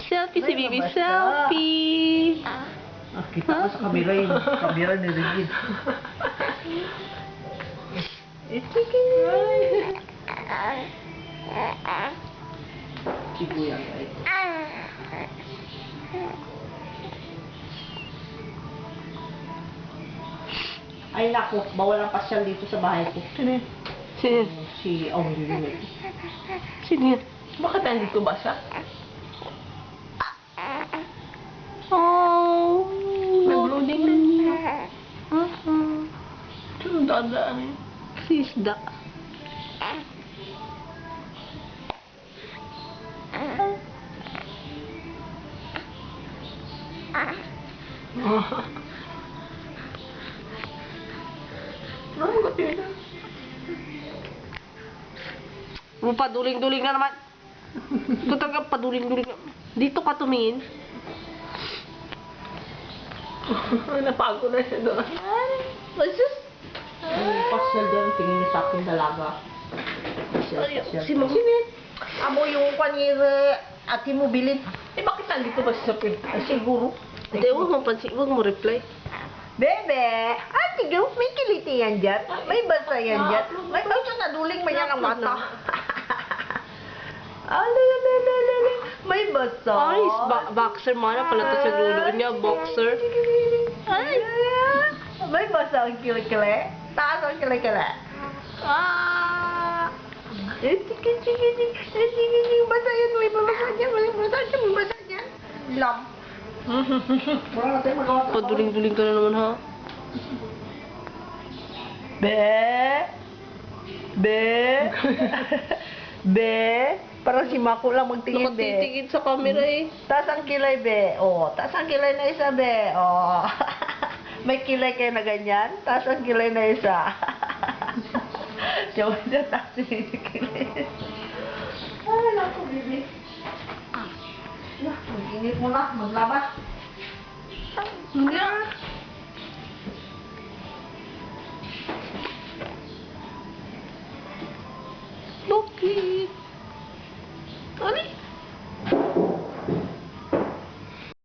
Selfie si Bibi, basta. selfie. Kita ko sa kamera yun. Kamera ni Regine. Si Kuya ay. Ay naku, bawal ang pasyal dito sa bahay ko. Sino yan? Sino yan? Si Aurelio. Sino yan? Bakit nandito ba siya? Oh, Nag-loading din. Sino dadaan eh? si Isda. Ano ko tira? Paduling-duling na naman. Ito talaga paduling-duling na. Dito ka tumingin. Napago na siya doon. What's this? Ay, pasyal din. Tingin niya sa akin dalaga. Pasyal, Ay, pasyal. si Ma'am. Sino yan? Amo yung panire ati mo bilin. Eh, bakit nandito ba siya sa print? Ay, siguro. Hindi, huwag mo pansin. Huwag mo reply. Bebe, ate Gil, may kiliti yan dyan. May basa yan dyan. May basa na duling mo yan ang mata. Alala. May basa. Ay, boxer mana pala to sa dulo niya. Boxer. Ay. May basa ang kilikili. Taas ang kilikili. Ah. Sige. Basa yan. May basa dyan. May basa dyan. Lam. Wala natin magawa. Paduling-duling ka na naman, ha? Be. Parang si Mako lang magtingin, be. Nakatitigid sa camera, eh. Taas ang kilay, be. Oh, taas ang kilay na isa, be. Oh. May kilay kayo na ganyan. Taas ang kilay na isa. Diyan na taas yung kilay. Ay, naku, bibi. Mag-init mo na. Maglabas. Hindi. Loki.